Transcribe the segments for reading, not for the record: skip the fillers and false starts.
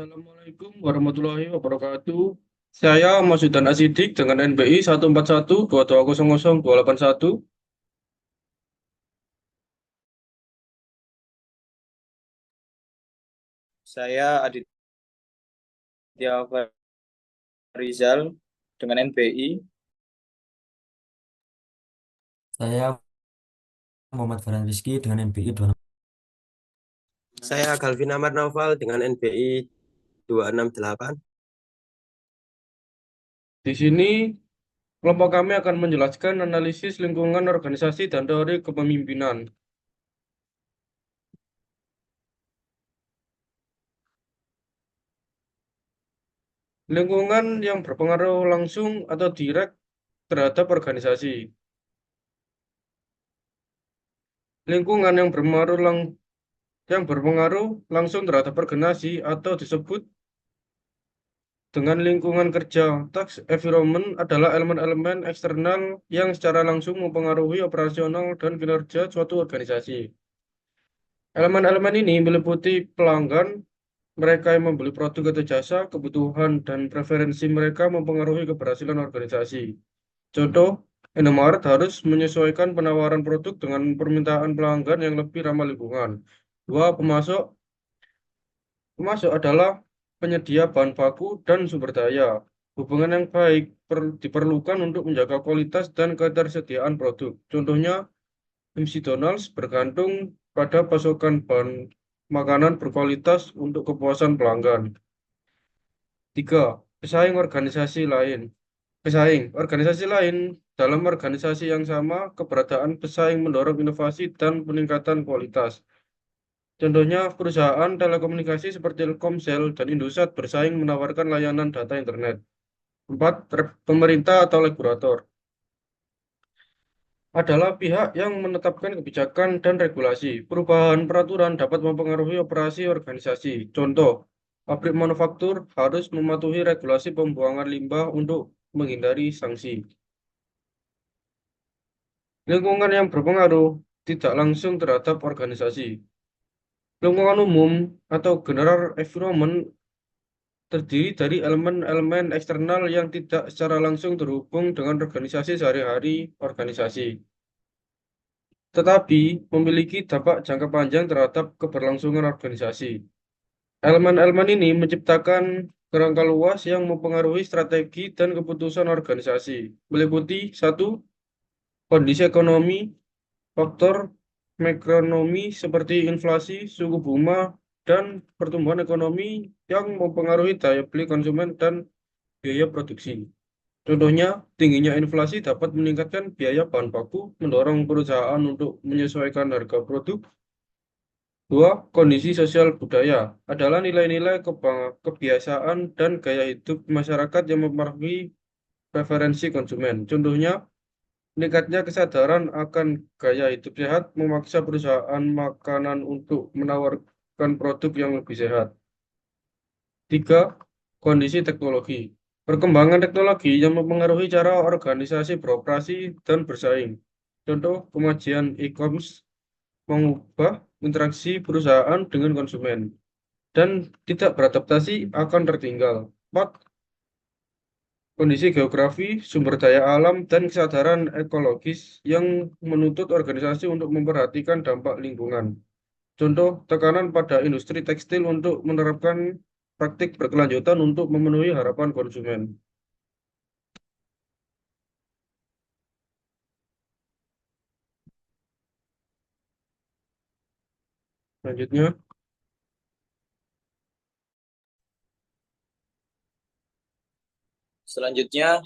Assalamualaikum warahmatullahi wabarakatuh. Saya Masudan Asidik dengan NBI 14122000281. Saya Aditya Farizal dengan NBI. Saya Muhammad Farhan Rizky dengan NBI 26. Saya Galvin Ahmad Naufal dengan NBI 268. Di sini kelompok kami akan menjelaskan analisis lingkungan organisasi dan teori kepemimpinan. Lingkungan yang berpengaruh langsung atau direct terhadap organisasi. Lingkungan yang berpengaruh langsung terhadap organisasi atau disebut dengan lingkungan kerja. Task environment adalah elemen-elemen eksternal yang secara langsung mempengaruhi operasional dan kinerja suatu organisasi. Elemen-elemen ini meliputi pelanggan, mereka yang membeli produk atau jasa, kebutuhan dan preferensi mereka mempengaruhi keberhasilan organisasi. Contoh, Indomaret harus menyesuaikan penawaran produk dengan permintaan pelanggan yang lebih ramah lingkungan. Dua, pemasok. Pemasok adalah penyedia bahan baku dan sumber daya. Hubungan yang baik diperlukan untuk menjaga kualitas dan ketersediaan produk. Contohnya, MC Donald's bergantung pada pasokan bahan makanan berkualitas untuk kepuasan pelanggan. Tiga, pesaing organisasi lain. Pesaing organisasi lain dalam organisasi yang sama, keberadaan pesaing mendorong inovasi dan peningkatan kualitas. Contohnya, perusahaan telekomunikasi seperti Telkomsel dan Indosat bersaing menawarkan layanan data internet. Empat, pemerintah atau regulator adalah pihak yang menetapkan kebijakan dan regulasi. Perubahan peraturan dapat mempengaruhi operasi organisasi. Contoh, pabrik manufaktur harus mematuhi regulasi pembuangan limbah untuk menghindari sanksi. Lingkungan yang berpengaruh tidak langsung terhadap organisasi. Lingkungan umum atau general environment terdiri dari elemen-elemen eksternal yang tidak secara langsung terhubung dengan organisasi sehari-hari organisasi, tetapi memiliki dampak jangka panjang terhadap keberlangsungan organisasi. Elemen-elemen ini menciptakan kerangka luas yang mempengaruhi strategi dan keputusan organisasi, meliputi satu, kondisi ekonomi, faktor makroekonomi seperti inflasi, suku bunga, dan pertumbuhan ekonomi yang mempengaruhi daya beli konsumen dan biaya produksi. Contohnya, tingginya inflasi dapat meningkatkan biaya bahan baku, mendorong perusahaan untuk menyesuaikan harga produk. Dua, kondisi sosial budaya adalah nilai-nilai kebiasaan dan gaya hidup masyarakat yang mempengaruhi preferensi konsumen. Contohnya, meningkatnya kesadaran akan gaya hidup sehat memaksa perusahaan makanan untuk menawarkan produk yang lebih sehat. Tiga, kondisi teknologi. Perkembangan teknologi yang mempengaruhi cara organisasi beroperasi dan bersaing. Contoh, kemajuan e-commerce mengubah interaksi perusahaan dengan konsumen dan tidak beradaptasi akan tertinggal. 4. Kondisi geografi, sumber daya alam, dan kesadaran ekologis yang menuntut organisasi untuk memperhatikan dampak lingkungan. Contoh, tekanan pada industri tekstil untuk menerapkan praktik berkelanjutan untuk memenuhi harapan konsumen. Selanjutnya, Selanjutnya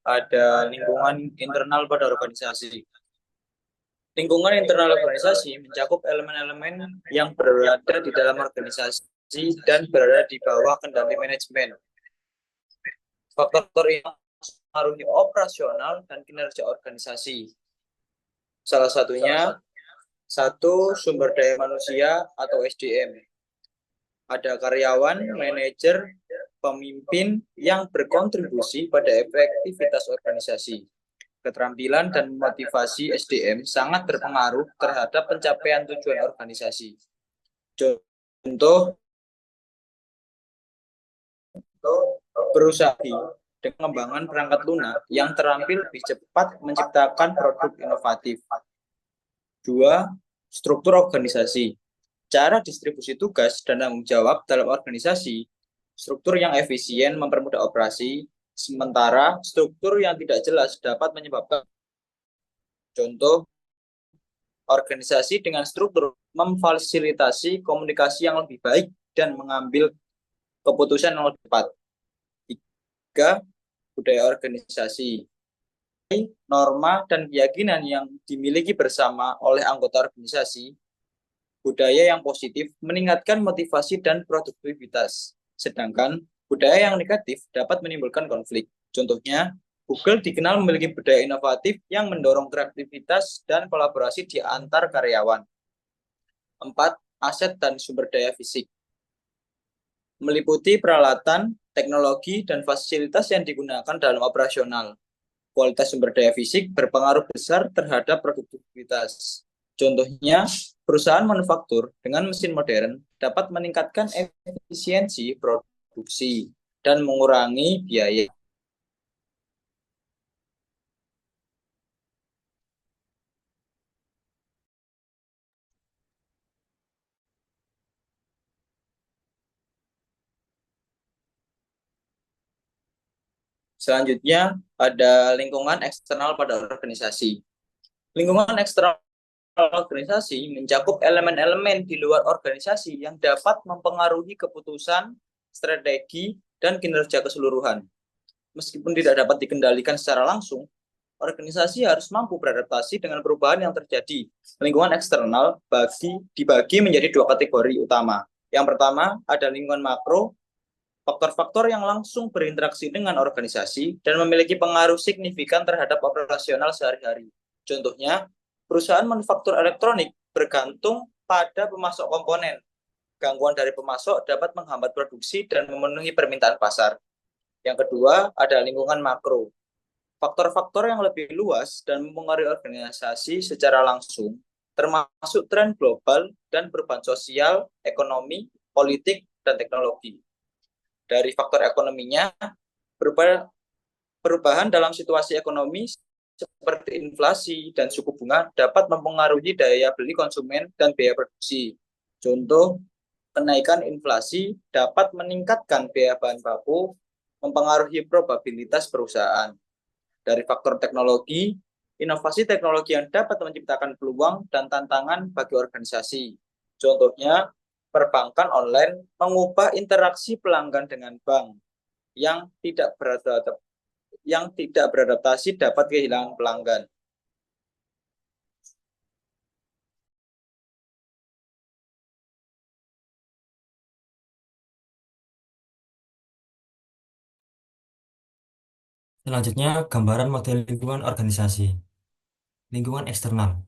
ada lingkungan internal pada organisasi. Lingkungan internal organisasi mencakup elemen-elemen yang berada di dalam organisasi dan berada di bawah kendali manajemen. Faktor ini mempengaruhi operasional dan kinerja organisasi. Salah satunya, satu, sumber daya manusia atau SDM. Ada karyawan, manajer, pemimpin yang berkontribusi pada efektivitas organisasi. Keterampilan dan motivasi SDM sangat berpengaruh terhadap pencapaian tujuan organisasi. Contoh, berusaha dengan pengembangan perangkat lunak yang terampil lebih cepat menciptakan produk inovatif. 2. Struktur organisasi. Cara distribusi tugas dan tanggung jawab dalam organisasi. Struktur yang efisien mempermudah operasi, sementara struktur yang tidak jelas dapat menyebabkan. Contoh, organisasi dengan struktur memfasilitasi komunikasi yang lebih baik dan mengambil keputusan yang lebih tepat. 3. Budaya organisasi. Norma dan keyakinan yang dimiliki bersama oleh anggota organisasi. Budaya yang positif meningkatkan motivasi dan produktivitas, sedangkan budaya yang negatif dapat menimbulkan konflik. Contohnya, Google dikenal memiliki budaya inovatif yang mendorong kreativitas dan kolaborasi di antar karyawan. 4. Aset dan sumber daya fisik. Meliputi peralatan, teknologi, dan fasilitas yang digunakan dalam operasional. Kualitas sumber daya fisik berpengaruh besar terhadap produktivitas. Contohnya, perusahaan manufaktur dengan mesin modern dapat meningkatkan efisiensi produksi dan mengurangi biaya. Selanjutnya, ada lingkungan eksternal pada organisasi. Lingkungan eksternal organisasi mencakup elemen-elemen di luar organisasi yang dapat mempengaruhi keputusan, strategi, dan kinerja keseluruhan. Meskipun tidak dapat dikendalikan secara langsung, organisasi harus mampu beradaptasi dengan perubahan yang terjadi. Lingkungan eksternal dibagi menjadi dua kategori utama. Yang pertama, ada lingkungan makro, faktor-faktor yang langsung berinteraksi dengan organisasi dan memiliki pengaruh signifikan terhadap operasional sehari-hari. Contohnya, perusahaan manufaktur elektronik bergantung pada pemasok komponen. Gangguan dari pemasok dapat menghambat produksi dan memenuhi permintaan pasar. Yang kedua, ada lingkungan makro. Faktor-faktor yang lebih luas dan mempengaruhi organisasi secara langsung, termasuk tren global dan perubahan sosial, ekonomi, politik, dan teknologi. Dari faktor ekonominya, perubahan dalam situasi ekonomi seperti inflasi dan suku bunga dapat mempengaruhi daya beli konsumen dan biaya produksi. Contoh, kenaikan inflasi dapat meningkatkan biaya bahan baku, mempengaruhi probabilitas perusahaan. Dari faktor teknologi, inovasi teknologi yang dapat menciptakan peluang dan tantangan bagi organisasi. Contohnya, perbankan online mengubah interaksi pelanggan dengan bank yang tidak beradaptasi dapat kehilangan pelanggan. Selanjutnya, gambaran model lingkungan organisasi. Lingkungan eksternal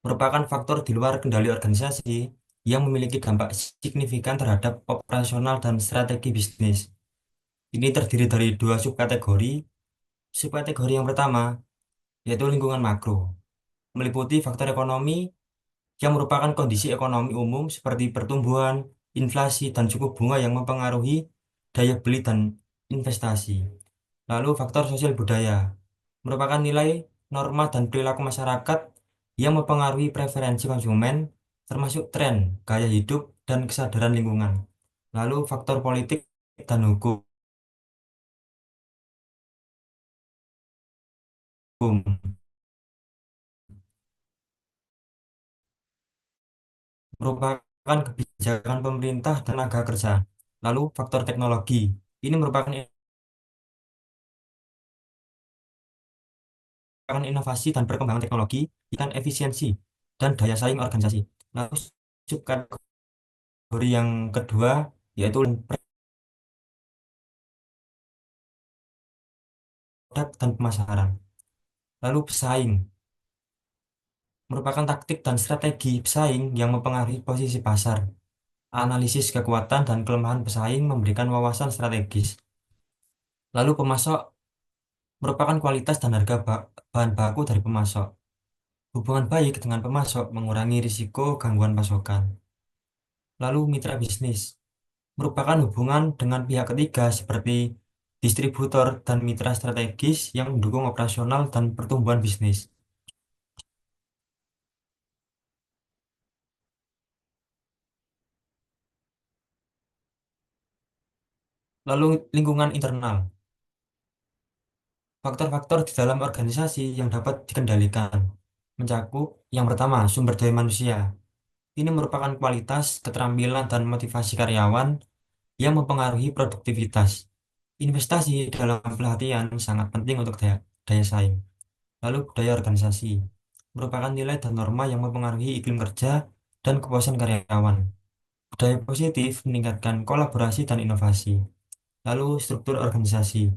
merupakan faktor di luar kendali organisasi yang memiliki dampak signifikan terhadap operasional dan strategi bisnis. Ini terdiri dari dua subkategori. Subkategori yang pertama yaitu lingkungan makro, meliputi faktor ekonomi yang merupakan kondisi ekonomi umum seperti pertumbuhan, inflasi, dan suku bunga yang mempengaruhi daya beli dan investasi. Lalu faktor sosial budaya merupakan nilai, norma, dan perilaku masyarakat yang mempengaruhi preferensi konsumen, termasuk tren, gaya hidup, dan kesadaran lingkungan. Lalu faktor politik dan hukum merupakan kebijakan pemerintah dan tenaga kerja. Lalu faktor teknologi ini merupakan inovasi dan perkembangan teknologi, ikan efisiensi, dan daya saing organisasi. Lalu subkategori yang kedua yaitu produk dan pemasaran. Lalu pesaing merupakan taktik dan strategi pesaing yang mempengaruhi posisi pasar. Analisis kekuatan dan kelemahan pesaing memberikan wawasan strategis. Lalu pemasok merupakan kualitas dan harga bahan baku dari pemasok. Hubungan baik dengan pemasok mengurangi risiko gangguan pasokan. Lalu mitra bisnis merupakan hubungan dengan pihak ketiga seperti distributor dan mitra strategis yang mendukung operasional dan pertumbuhan bisnis. Lalu lingkungan internal. Faktor-faktor di dalam organisasi yang dapat dikendalikan mencakup yang pertama, sumber daya manusia. Ini merupakan kualitas, keterampilan, dan motivasi karyawan yang mempengaruhi produktivitas. Investasi dalam pelatihan sangat penting untuk daya saing. Lalu budaya organisasi merupakan nilai dan norma yang mempengaruhi iklim kerja dan kepuasan karyawan. Budaya positif meningkatkan kolaborasi dan inovasi. Lalu struktur organisasi.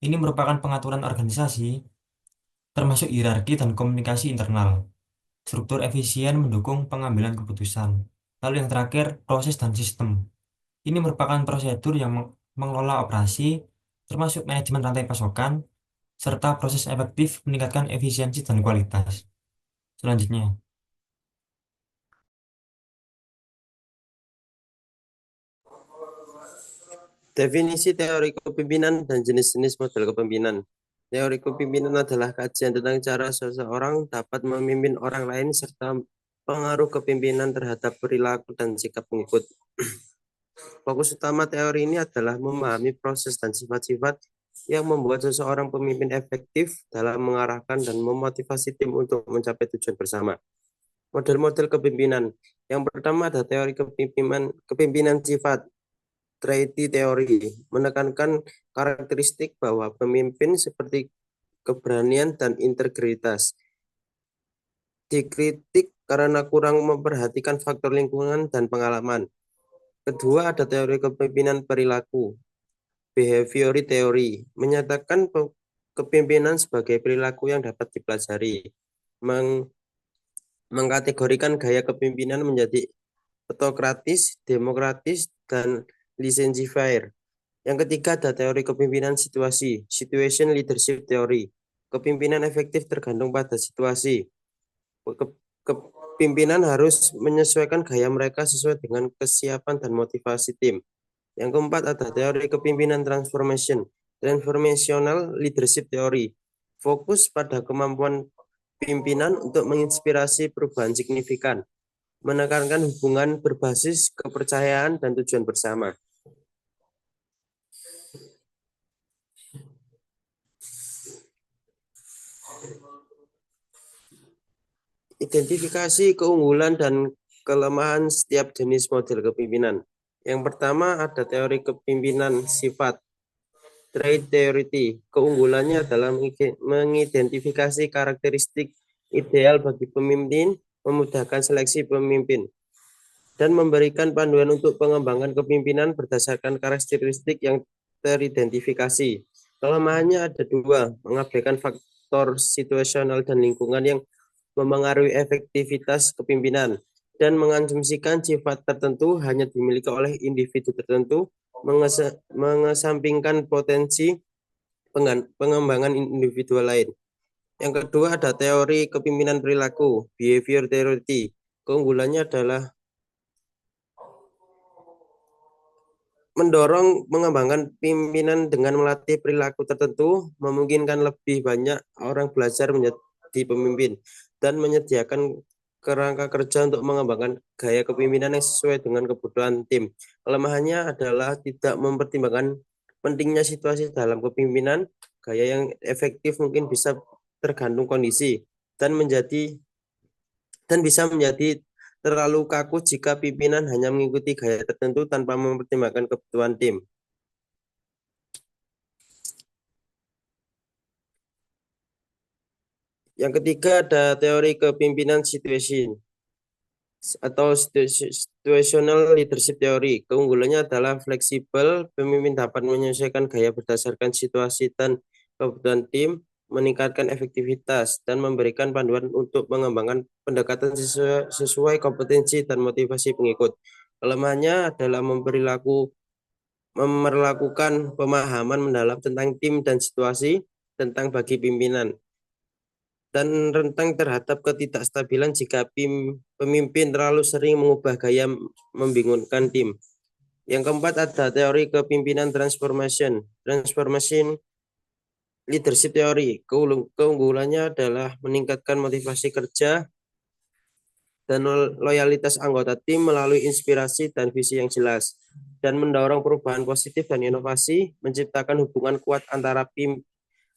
Ini merupakan pengaturan organisasi termasuk hierarki dan komunikasi internal. Struktur efisien mendukung pengambilan keputusan. Lalu yang terakhir, proses dan sistem. Ini merupakan prosedur yang mengelola operasi, termasuk manajemen rantai pasokan, serta proses efektif meningkatkan efisiensi dan kualitas. Selanjutnya, Definisi teori kepemimpinan dan jenis-jenis model kepemimpinan. Teori kepemimpinan adalah kajian tentang cara seseorang dapat memimpin orang lain serta pengaruh kepemimpinan terhadap perilaku dan sikap pengikut. Fokus utama teori ini adalah memahami proses dan sifat-sifat yang membuat seseorang pemimpin efektif dalam mengarahkan dan memotivasi tim untuk mencapai tujuan bersama. Model-model kepemimpinan. Yang pertama ada teori kepemimpinan sifat. Traiti teori menekankan karakteristik bahwa pemimpin seperti keberanian dan integritas dikritik karena kurang memperhatikan faktor lingkungan dan pengalaman. Kedua ada teori kepemimpinan perilaku. Behaviory theory menyatakan kepemimpinan sebagai perilaku yang dapat dipelajari. Mengkategorikan gaya kepemimpinan menjadi autokratis, demokratis, dan laissez-faire. Yang ketiga ada teori kepemimpinan situasi, situation leadership theory. Kepemimpinan efektif tergantung pada situasi. Kepemimpinan harus menyesuaikan gaya mereka sesuai dengan kesiapan dan motivasi tim. Yang keempat ada teori kepemimpinan transformational leadership theory. Fokus pada kemampuan pimpinan untuk menginspirasi perubahan signifikan, menekankan hubungan berbasis kepercayaan dan tujuan bersama. Identifikasi keunggulan dan kelemahan setiap jenis model kepemimpinan. Yang pertama ada teori kepemimpinan sifat, trait theory. Keunggulannya adalah mengidentifikasi karakteristik ideal bagi pemimpin, memudahkan seleksi pemimpin, dan memberikan panduan untuk pengembangan kepemimpinan berdasarkan karakteristik yang teridentifikasi. Kelemahannya ada dua, mengabaikan faktor situasional dan lingkungan yang memengaruhi efektivitas kepemimpinan, dan mengasumsikan sifat tertentu hanya dimiliki oleh individu tertentu, mengesampingkan potensi pengembangan individual lain. Yang kedua ada teori kepemimpinan perilaku, behavior theory. Keunggulannya adalah mendorong mengembangkan pimpinan dengan melatih perilaku tertentu, memungkinkan lebih banyak orang belajar menjadi pemimpin, dan menyediakan kerangka kerja untuk mengembangkan gaya kepemimpinan yang sesuai dengan kebutuhan tim. Kelemahannya adalah tidak mempertimbangkan pentingnya situasi dalam kepemimpinan. Gaya yang efektif mungkin bisa tergantung kondisi dan bisa menjadi terlalu kaku jika pimpinan hanya mengikuti gaya tertentu tanpa mempertimbangkan kebutuhan tim. Yang ketiga ada teori kepemimpinan situation atau situational leadership theory. Keunggulannya adalah fleksibel, pemimpin dapat menyesuaikan gaya berdasarkan situasi dan kebutuhan tim, meningkatkan efektivitas, dan memberikan panduan untuk mengembangkan pendekatan sesuai kompetensi dan motivasi pengikut. Kelemahannya adalah memerlakukan pemahaman mendalam tentang tim dan situasi tentang bagi pimpinan, dan rentang terhadap ketidakstabilan jika pemimpin terlalu sering mengubah gaya membingungkan tim. Yang keempat ada teori kepimpinan transformation. Transformation leadership teori. Keunggulannya adalah meningkatkan motivasi kerja dan loyalitas anggota tim melalui inspirasi dan visi yang jelas, dan mendorong perubahan positif dan inovasi, menciptakan hubungan kuat antara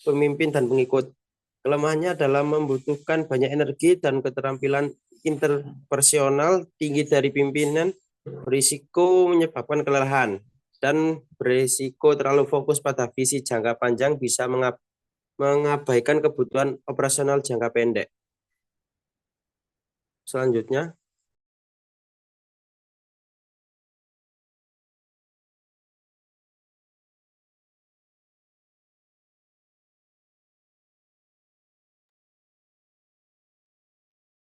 pemimpin dan pengikut. Kelemahannya adalah membutuhkan banyak energi dan keterampilan interpersonal tinggi dari pimpinan, berisiko menyebabkan kelelahan, dan berisiko terlalu fokus pada visi jangka panjang bisa mengabaikan kebutuhan operasional jangka pendek. Selanjutnya,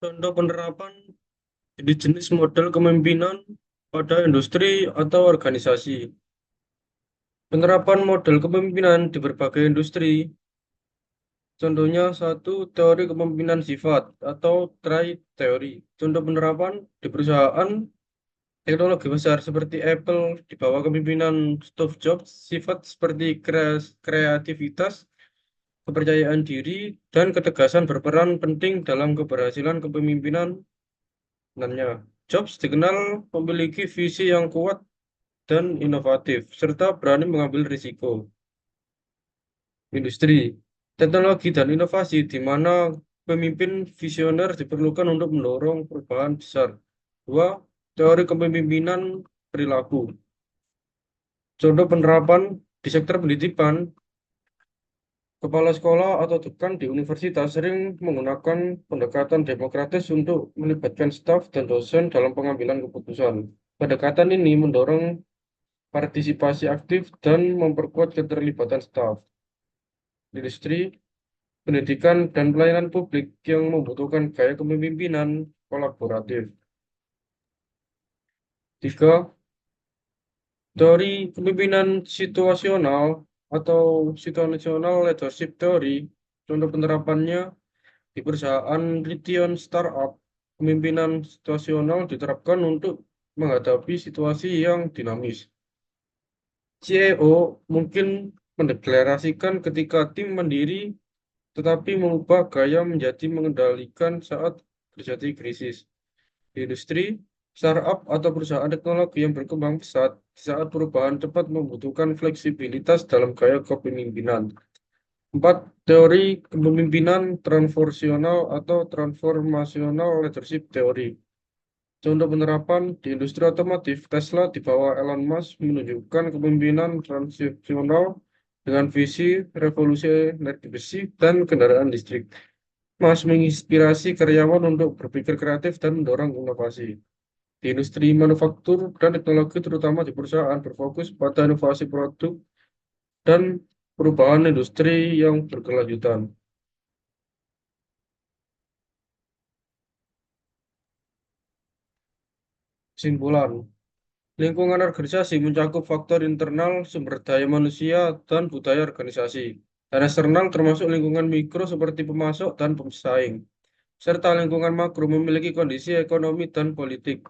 Contoh penerapan jenis-jenis model kepemimpinan pada industri atau organisasi. Penerapan model kepemimpinan di berbagai industri. Contohnya satu, teori kepemimpinan sifat atau TRI teori. Contoh penerapan di perusahaan teknologi besar seperti Apple di bawah kepemimpinan Steve Jobs, sifat seperti kreativitas, kepercayaan diri, dan ketegasan berperan penting dalam keberhasilan kepemimpinan. Jobs dikenal memiliki visi yang kuat dan inovatif, serta berani mengambil risiko. Industri, teknologi dan inovasi di mana pemimpin visioner diperlukan untuk mendorong perubahan besar. Dua, teori kepemimpinan perilaku. Contoh penerapan di sektor pendidikan, kepala sekolah atau dekan di universitas sering menggunakan pendekatan demokratis untuk melibatkan staf dan dosen dalam pengambilan keputusan. Pendekatan ini mendorong partisipasi aktif dan memperkuat keterlibatan staf. Industri, pendidikan, dan pelayanan publik yang membutuhkan gaya kepemimpinan kolaboratif. Tiga, teori kepemimpinan situasional atau situational leadership theory. Contoh penerapannya di perusahaan Ritian Startup, kepemimpinan situasional diterapkan untuk menghadapi situasi yang dinamis. CEO mungkin mendeklarasikan ketika tim mandiri, tetapi mengubah gaya menjadi mengendalikan saat terjadi krisis. Di industri, startup atau perusahaan teknologi yang berkembang pesat saat perubahan cepat membutuhkan fleksibilitas dalam gaya kepemimpinan. 4. Teori kepemimpinan transformasional atau transformational leadership theory. Contoh penerapan di industri otomotif, Tesla di bawah Elon Musk menunjukkan kepemimpinan transaksional dengan visi revolusi energi besi dan kendaraan listrik. Musk menginspirasi karyawan untuk berpikir kreatif dan mendorong inovasi. Di industri manufaktur dan teknologi, terutama di perusahaan berfokus pada inovasi produk dan perubahan industri yang berkelanjutan. Kesimpulan, lingkungan organisasi mencakup faktor internal, sumber daya manusia, dan budaya organisasi. Dan eksternal termasuk lingkungan mikro seperti pemasok dan pesaing, serta lingkungan makro memiliki kondisi ekonomi dan politik.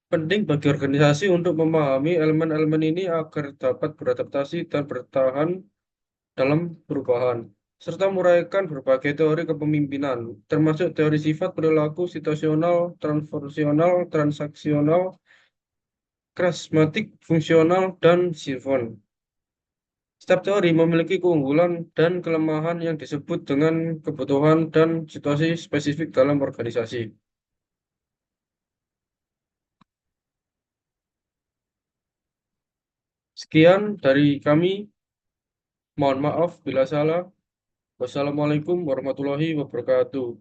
Penting bagi organisasi untuk memahami elemen-elemen ini agar dapat beradaptasi dan bertahan dalam perubahan, serta menguraikan berbagai teori kepemimpinan, termasuk teori sifat, perilaku, situasional, transformasional, transaksional, karismatik, fungsional, dan sifon. Setiap teori memiliki keunggulan dan kelemahan yang disebut dengan kebutuhan dan situasi spesifik dalam organisasi. Sekian dari kami. Mohon maaf bila salah. Wassalamualaikum warahmatullahi wabarakatuh.